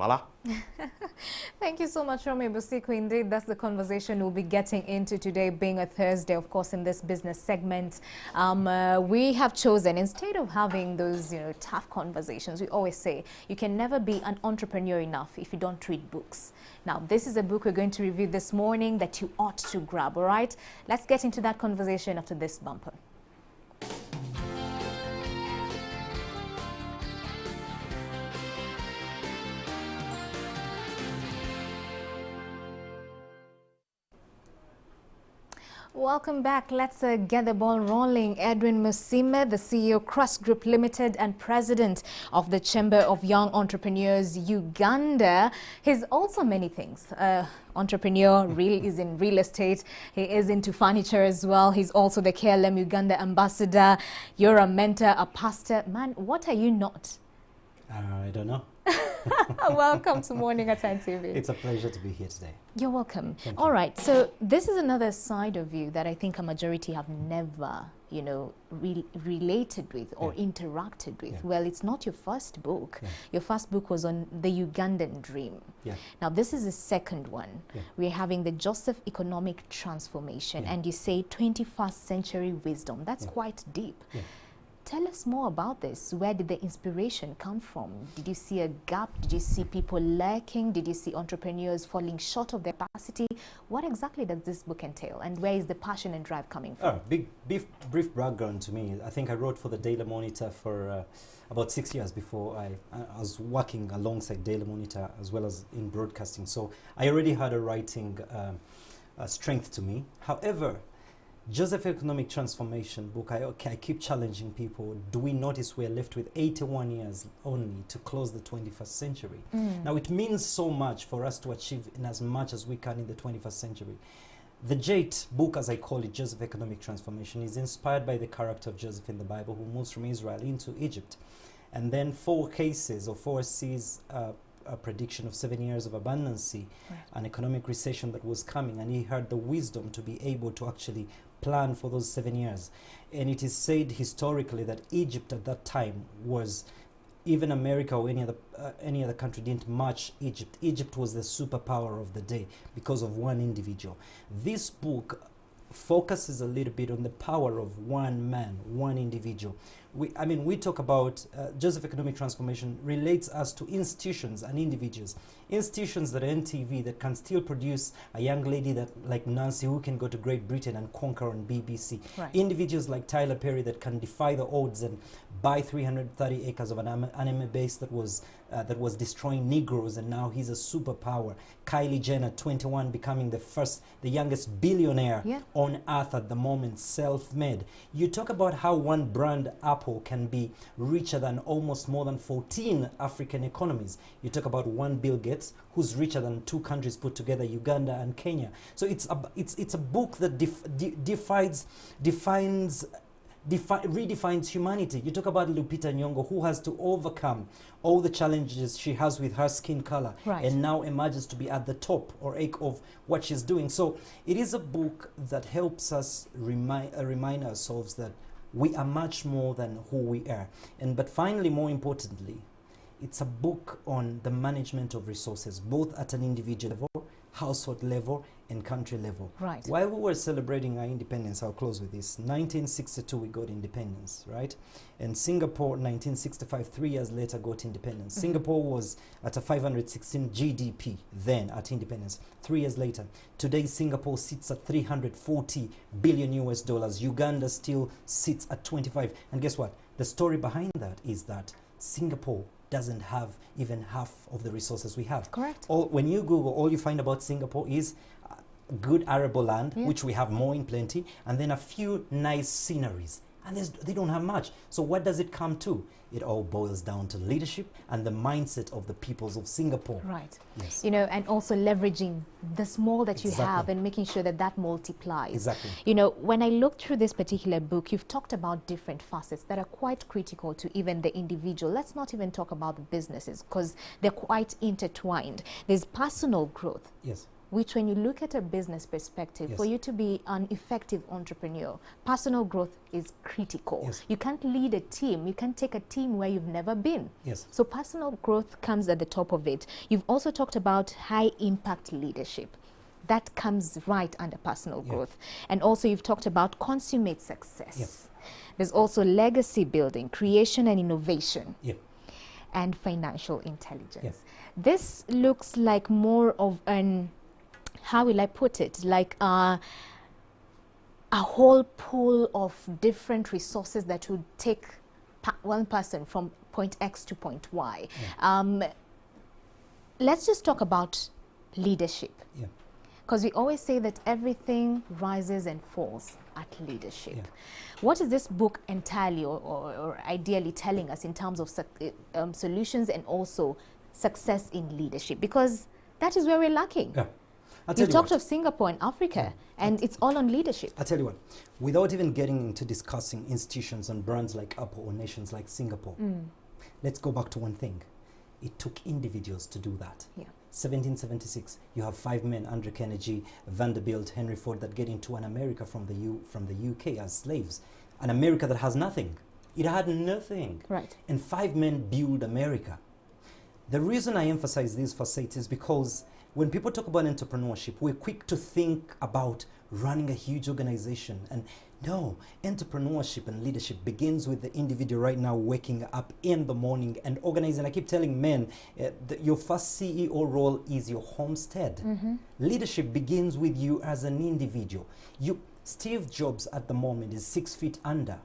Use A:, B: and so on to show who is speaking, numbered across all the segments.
A: Voila.
B: Thank you so much, Romy Busiku. Indeed, that's the conversation we'll be getting into today, being a Thursday, of course, in this business segment. We have chosen, instead of having those, tough conversations, we always say you can never be an entrepreneur enough if you don't read books. Now, this is a book we're going to review this morning that you ought to grab, all right? Let's get into that conversation after this bumper. Welcome back. Let's get the ball rolling. Edwin Musime, the CEO, Crust Group Limited and President of the Chamber of Young Entrepreneurs Uganda. He's also many things. Entrepreneur, is in real estate. He is into furniture as well. He's also the KLM Uganda ambassador. You're a mentor, a pastor. Man, what are you not?
C: I don't know.
B: Welcome to Morning at 10 TV.
C: It's a pleasure to be here today.
B: You're welcome.
C: Thank
B: All
C: you.
B: right, so this is another side of you that I think a majority have never, related with or interacted with.
C: Yeah.
B: Well, it's not your first book.
C: Yeah.
B: Your first book was on the Ugandan Dream.
C: Yeah.
B: Now, this is the second one.
C: Yeah.
B: We're having the Joseph Economic Transformation,
C: Yeah.
B: and you say 21st century wisdom. That's
C: Yeah.
B: quite deep.
C: Yeah.
B: Tell us more about this. Where did the inspiration come from? Did you see a gap? Did you see people lacking? Did you see entrepreneurs falling short of their capacity? What exactly does this book entail? And where is the passion and drive coming from?
C: Brief background to me. I think I wrote for the Daily Monitor for about 6 years before I was working alongside Daily Monitor as well as in broadcasting. So I already had a writing strength to me. However, Joseph Economic Transformation book, I keep challenging people. Do we notice we're left with 81 years only to close the 21st century? Now, it means so much for us to achieve in as much as we can in the 21st century. The JET book, as I call it, Joseph Economic Transformation, is inspired by the character of Joseph in the Bible, who moves from Israel into Egypt. And then 4 cases or 4 C's, a prediction of 7 years of abundancy,
B: Right.
C: an economic recession that was coming, and he had the wisdom to be able to actually plan for those 7 years. And it is said historically that Egypt at that time was, even America or any other country didn't match Egypt. Egypt was the superpower of the day because of one individual. This book focuses a little bit on the power of one man, one individual. We talk about Joseph Economic Transformation relates us to institutions and individuals. Institutions that are NTV that can still produce a young lady that like Nancy who can go to Great Britain and conquer on BBC.
B: Right.
C: Individuals like Tyler Perry that can defy the odds and buy 330 acres of an anime base that was destroying Negroes, and now he's a superpower. Kylie Jenner, 21, becoming the youngest billionaire
B: Yeah.
C: on earth at the moment, self-made. You talk about how one brand, Apple, can be richer than almost more than 14 African economies. You talk about one Bill Gates, who's richer than 2 countries put together, Uganda and Kenya. So it's a book that redefines humanity. You talk about Lupita Nyong'o, who has to overcome all the challenges she has with her skin color,
B: Right.
C: and now emerges to be at the top or ache of what she's doing. So it is a book that helps us remind ourselves that we are much more than who we are. But finally, more importantly, it's a book on the management of resources, both at an individual level, household level, and country level.
B: Right.
C: While we were celebrating our independence, I'll close with this. 1962, we got independence, right? And Singapore, 1965, 3 years later, got independence. Singapore was at a 516 GDP then at independence. 3 years later, today Singapore sits at 340 billion US dollars. Uganda still sits at 25. And guess what? The story behind that is that Singapore doesn't have even half of the resources we have.
B: Correct.
C: When you Google, all you find about Singapore is good arable land,
B: Yeah.
C: which we have more in plenty, and then a few nice sceneries. And they don't have much. So what does it come to? It all boils down to leadership and the mindset of the peoples of Singapore.
B: Right.
C: Yes.
B: And also leveraging the small that you
C: Exactly.
B: have and making sure that multiplies.
C: Exactly.
B: When I look through this particular book, you've talked about different facets that are quite critical to even the individual. Let's not even talk about the businesses because they're quite intertwined. There's personal growth.
C: Yes.
B: which when you look at a business perspective, for you to be an effective entrepreneur, personal growth is critical. You can't lead a team. You can't take a team where you've never been. So personal growth comes at the top of it. You've also talked about high impact leadership. That comes right under personal growth. And also you've talked about consummate success. There's also legacy building, creation and innovation, and financial intelligence. This looks like more of an, how will I put it, like a whole pool of different resources that would take one person from point X to point Y. Let's just talk about leadership. Because we always say that everything rises and falls at leadership. What is this book entirely or ideally telling us in terms of solutions and also success in leadership? Because that is where we're lacking. You talked of Singapore and Africa, and it's all on leadership.
C: I'll tell you what, without even getting into discussing institutions and brands like Apple or nations like Singapore, let's go back to one thing. It took individuals to do that. 1776, you have 5 men, Andrew Carnegie, Vanderbilt, Henry Ford, that get into an America from the UK as slaves. An America that has nothing. It had nothing. And 5 men build America. The reason I emphasize these facets is because when people talk about entrepreneurship, we're quick to think about running a huge organization. And no, entrepreneurship and leadership begins with the individual right now waking up in the morning and organizing. I keep telling men, your first CEO role is your homestead. Leadership begins with you as an individual. Steve Jobs at the moment is 6 feet under.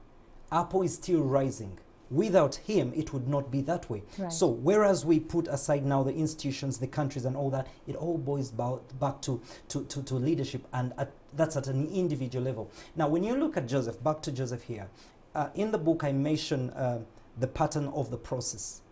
C: Apple is still rising. Without him, it would not be that way. So whereas we put aside now the institutions, the countries and all that, it all boils back to leadership, and that's at an individual level. Now, when you look at Joseph, back to Joseph here, in the book I mention the pattern of the process.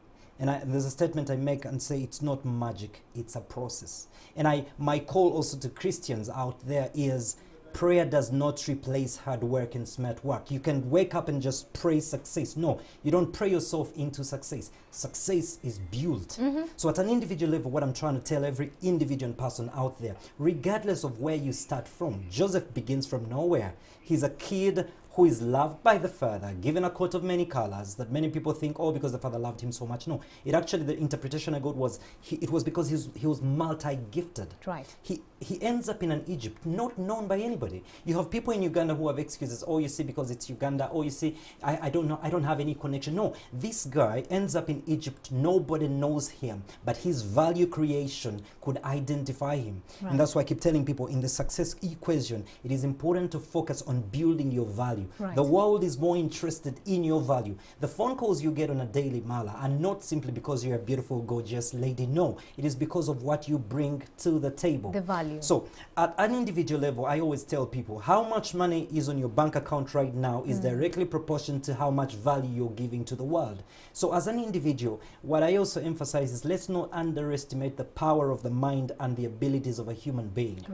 C: And there's a statement I make and say it's not magic, it's a process. And my call also to Christians out there is, prayer does not replace hard work and smart work. You can wake up and just pray success. No, you don't pray yourself into success. Success is built. So at an individual level, what I'm trying to tell every individual person out there, regardless of where you start from, Joseph begins from nowhere. He's a kid who is loved by the Father, given a coat of many colors that many people think, oh, because the Father loved him so much. No, it actually, the interpretation I got was, it was because he was multi-gifted. He ends up in an Egypt not known by anybody. You have people in Uganda who have excuses. Oh, you see, because it's Uganda. Oh, you see, I don't know. I don't have any connection. No, this guy ends up in Egypt. Nobody knows him, but his value creation could identify him. And that's why I keep telling people in the success equation, it is important to focus on building your value. The world is more interested in your value. The phone calls you get on a daily, Mala, are not simply because you're a beautiful, gorgeous lady. No, it is because of what you bring to the table.
B: The value.
C: So at an individual level, I always tell people how much money is on your bank account right now is directly proportional to how much value you're giving to the world. So as an individual, what I also emphasize is let's not underestimate the power of the mind and the abilities of a human being.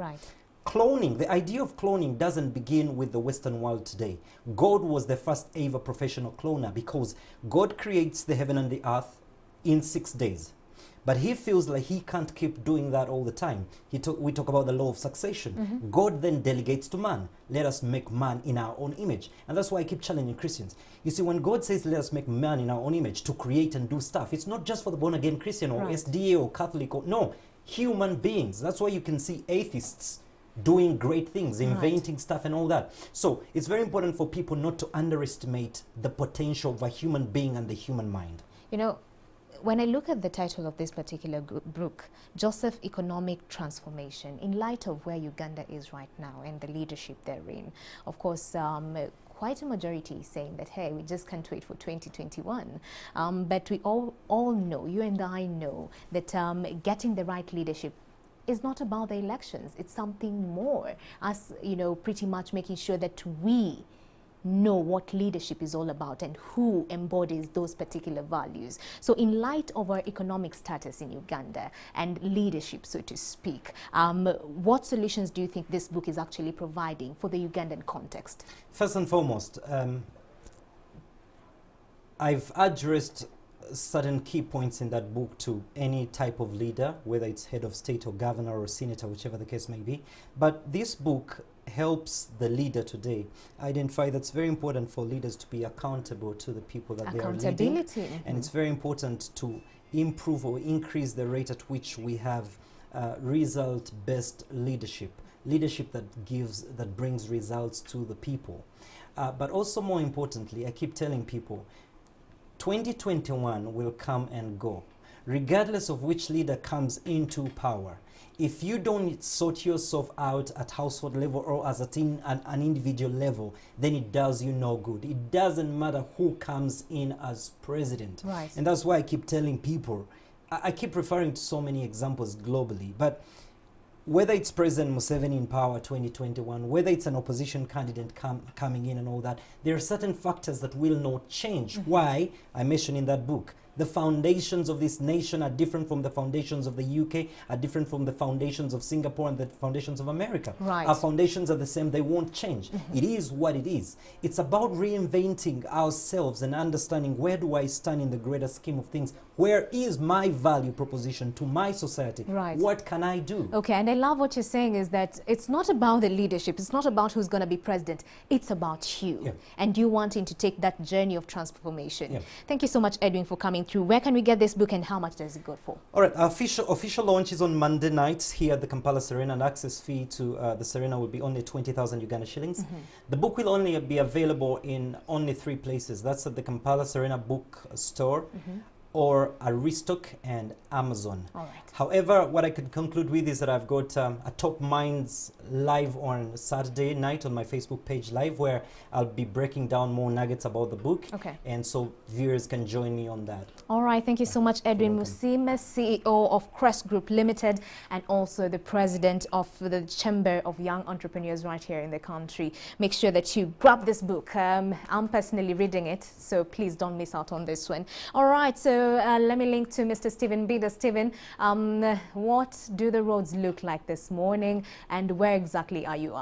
C: Cloning, the idea of cloning doesn't begin with the Western world today. God was the first ever professional cloner because God creates the heaven and the earth in 6 days. But he feels like he can't keep doing that all the time. We talk about the law of succession. God then delegates to man. Let us make man in our own image. And that's why I keep challenging Christians. You see, when God says, let us make man in our own image to create and do stuff, it's not just for the born-again Christian or SDA or Catholic. No, human beings. That's why you can see atheists doing great things, inventing stuff and all that. So it's very important for people not to underestimate the potential of a human being and the human mind.
B: You know, when I look at the title of this particular book, Joseph Economic Transformation, in light of where Uganda is right now and the leadership therein, of course, quite a majority saying that, hey, we just can't wait for 2021. But we all know, you and I know, that getting the right leadership is not about the elections. It's something more. Us, you know, pretty much making sure that we know what leadership is all about and who embodies those particular values. So in light of our economic status in Uganda and leadership, so to speak, what solutions do you think this book is actually providing for the Ugandan context?
C: First and foremost, I've addressed certain key points in that book to any type of leader, whether it's head of state or governor or senator, whichever the case may be. But this book helps the leader today identify that's very important for leaders to be accountable to the people that they are leading.
B: Accountability.
C: And it's very important to improve or increase the rate at which we have result-based leadership that brings results to the people. But also, more importantly, I keep telling people 2021 will come and go regardless of which leader comes into power. If you don't sort yourself out at household level or as an individual level, then it does you no good. It doesn't matter who comes in as president.
B: Right.
C: And that's why I keep telling people, I keep referring to so many examples globally, but whether it's President Museveni in power 2021, whether it's an opposition candidate coming in and all that, there are certain factors that will not change. Why? I mentioned in that book, the foundations of this nation are different from the foundations of the UK, are different from the foundations of Singapore and the foundations of America.
B: Right.
C: Our foundations are the same, they won't change. It is what it is. It's about reinventing ourselves and understanding, where do I stand in the greater scheme of things? Where is my value proposition to my society?
B: Right.
C: What can I do?
B: Okay, and I love what you're saying is that it's not about the leadership, it's not about who's going to be president, it's about you.
C: Yeah.
B: And you wanting to take that journey of transformation.
C: Yeah.
B: Thank you so much, Edwin, for coming through. Where can we get this book and how much does it go for?
C: All right, our official launch is on Monday nights here at the Kampala Serena, and access fee to the Serena will be only 20,000 Uganda shillings. The book will only be available in only 3 places. That's at the Kampala Serena book store, or Aristoc and Amazon.
B: All right.
C: However, what I can conclude with is that I've got a Top Minds live on Saturday night on my Facebook page live, where I'll be breaking down more nuggets about the book.
B: Okay.
C: And so viewers can join me on that.
B: All right, thank you so much, Edwin
C: welcome.
B: Musime, CEO of Crest Group Limited, and also the president of the Chamber of Young Entrepreneurs right here in the country. Make sure that you grab this book. I'm personally reading it, so please don't miss out on this one. All right, so let me link to Mr. Stephen Bida. Stephen, what do the roads look like this morning, and where exactly are you at?